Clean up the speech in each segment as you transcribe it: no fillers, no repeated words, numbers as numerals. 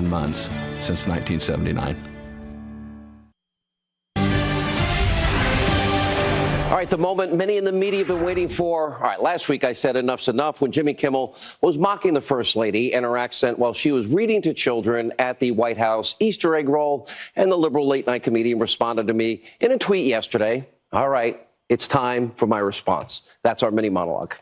months since 1979. All right, the moment many in the media have been waiting for. All right, last week I said enough's enough when Jimmy Kimmel was mocking the First Lady and her accent while she was reading to children at the White House Easter egg roll, and the liberal late-night comedian responded to me in a tweet yesterday. All right, it's time for my response. That's our mini monologue.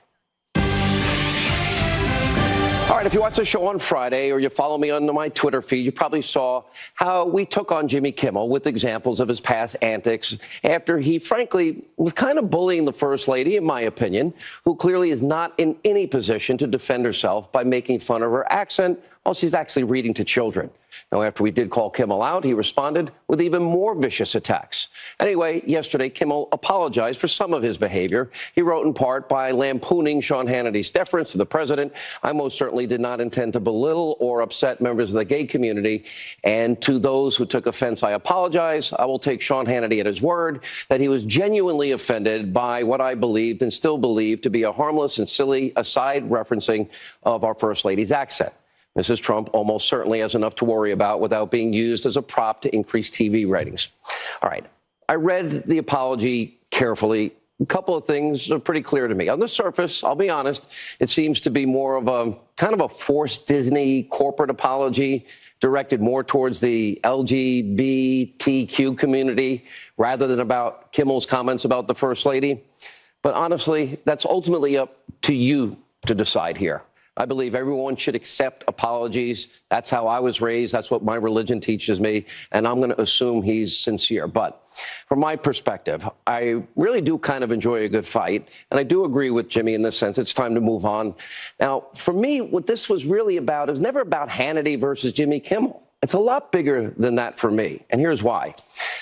All right, if you watched the show on Friday or you follow me on my Twitter feed, you probably saw how we took on Jimmy Kimmel with examples of his past antics after he, frankly, was kind of bullying the First Lady, in my opinion, who clearly is not in any position to defend herself by making fun of her accent while she's actually reading to children. Now, after we did call Kimmel out, he responded with even more vicious attacks. Anyway, yesterday, Kimmel apologized for some of his behavior. He wrote in part by lampooning Sean Hannity's deference to the president. I most certainly did not intend to belittle or upset members of the gay community. And to those who took offense, I apologize. I will take Sean Hannity at his word that he was genuinely offended by what I believed and still believe to be a harmless and silly aside referencing of our First Lady's accent. Mrs. Trump almost certainly has enough to worry about without being used as a prop to increase TV ratings. All right. I read the apology carefully. A couple of things are pretty clear to me. On the surface, I'll be honest, it seems to be more of a kind of a forced Disney corporate apology directed more towards the LGBTQ community rather than about Kimmel's comments about the First Lady. But honestly, that's ultimately up to you to decide here. I believe everyone should accept apologies. That's how I was raised. That's what my religion teaches me. And I'm going to assume he's sincere. But from my perspective, I really do kind of enjoy a good fight. And I do agree with Jimmy in this sense. It's time to move on. Now, for me, what this was really about, it was never about Hannity versus Jimmy Kimmel. It's a lot bigger than that for me. And here's why.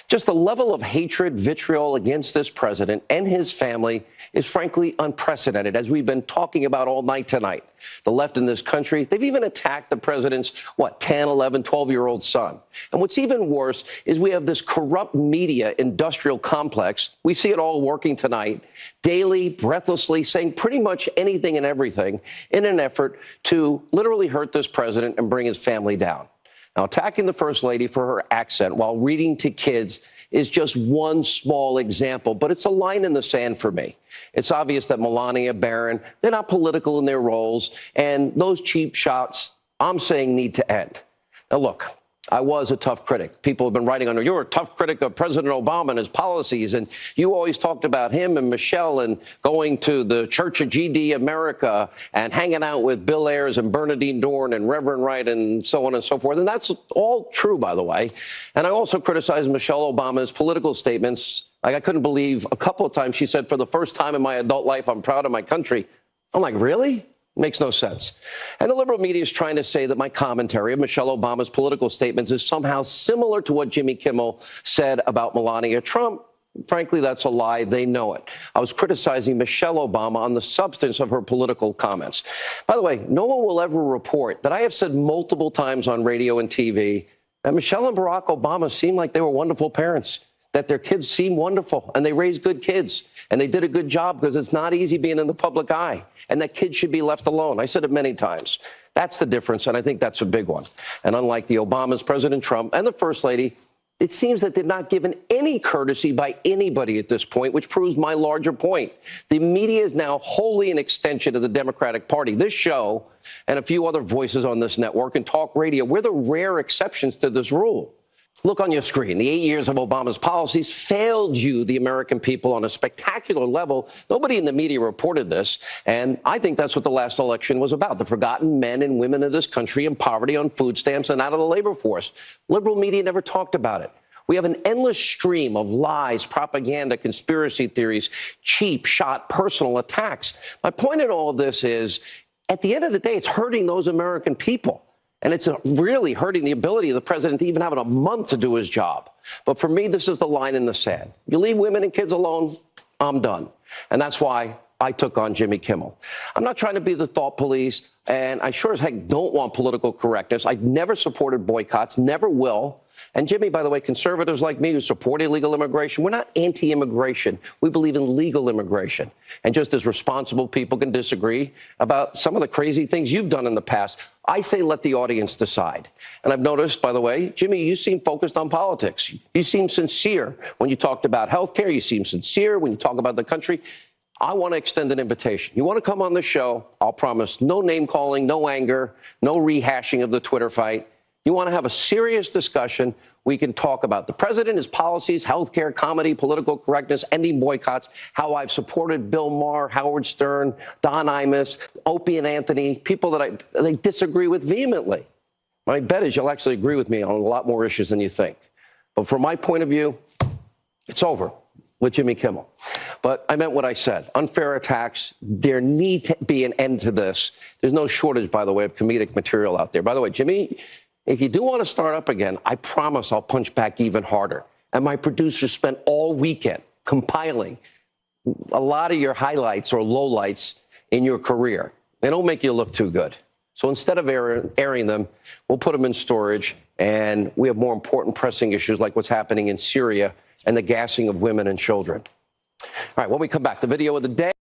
Just the level of hatred, vitriol against this president and his family is frankly unprecedented, as we've been talking about all night tonight. The left in this country, they've even attacked the president's, 10, 11, 12-year-old son. And what's even worse is we have this corrupt media industrial complex. We see it all working tonight, daily, breathlessly, saying pretty much anything and everything in an effort to literally hurt this president and bring his family down. Now, attacking the First Lady for her accent while reading to kids is just one small example, but it's a line in the sand for me. It's obvious that Melania, Barron, they're not political in their roles, and those cheap shots, I'm saying, need to end. Now, look, I was a tough critic. People have been writing on, you're a tough critic of President Obama and his policies, and you always talked about him and Michelle and going to the Church of GD America and hanging out with Bill Ayers and Bernadine Dorn and Reverend Wright and so on and so forth. And that's all true, by the way. And I also criticized Michelle Obama's political statements. Like, I couldn't believe a couple of times she said, for the first time in my adult life, I'm proud of my country. I'm like, really? Makes no sense. And the liberal media is trying to say that my commentary of Michelle Obama's political statements is somehow similar to what Jimmy Kimmel said about Melania Trump. Frankly, that's a lie. They know it. I was criticizing Michelle Obama on the substance of her political comments. By the way, no one will ever report that I have said multiple times on radio and TV that Michelle and Barack Obama seemed like they were wonderful parents, that their kids seem wonderful and they raised good kids and they did a good job, because it's not easy being in the public eye, and that kids should be left alone. I said it many times. That's the difference, and I think that's a big one. And unlike the Obamas, President Trump, and the First Lady, it seems that they're not given any courtesy by anybody at this point, which proves my larger point. The media is now wholly an extension of the Democratic Party. This show and a few other voices on this network and talk radio, we're the rare exceptions to this rule. Look on your screen. The 8 years of Obama's policies failed you, the American people, on a spectacular level. Nobody in the media reported this, and I think that's what the last election was about, the forgotten men and women of this country in poverty, on food stamps, and out of the labor force. Liberal media never talked about it. We have an endless stream of lies, propaganda, conspiracy theories, cheap shot personal attacks. My point in all of this is, at the end of the day, it's hurting those American people. And it's really hurting the ability of the president to even have a month to do his job. But for me, this is the line in the sand. You leave women and kids alone, I'm done. And that's why I took on Jimmy Kimmel. I'm not trying to be the thought police, and I sure as heck don't want political correctness. I've never supported boycotts, never will. And Jimmy, by the way, conservatives like me who support illegal immigration, we're not anti-immigration. We believe in legal immigration. And just as responsible people can disagree about some of the crazy things you've done in the past, I say let the audience decide. And I've noticed, by the way, Jimmy, you seem focused on politics. You seem sincere when you talked about health care. You seem sincere when you talk about the country. I want to extend an invitation. You want to come on the show? I'll promise no name calling, no anger, no rehashing of the Twitter fight. You want to have a serious discussion. We can talk about the president, his policies, healthcare, comedy, political correctness, ending boycotts, how I've supported Bill Maher, Howard Stern, Don Imus, Opie and Anthony, people that I disagree with vehemently. My bet is you'll actually agree with me on a lot more issues than you think. But from my point of view, it's over with Jimmy Kimmel. But I meant what I said. Unfair attacks. There need to be an end to this. There's no shortage, by the way, of comedic material out there. By the way, Jimmy, if you do want to start up again, I promise I'll punch back even harder. And my producers spent all weekend compiling a lot of your highlights or lowlights in your career. They don't make you look too good. So instead of airing them, we'll put them in storage. And we have more important pressing issues like what's happening in Syria and the gassing of women and children. All right, when we come back, the video of the day.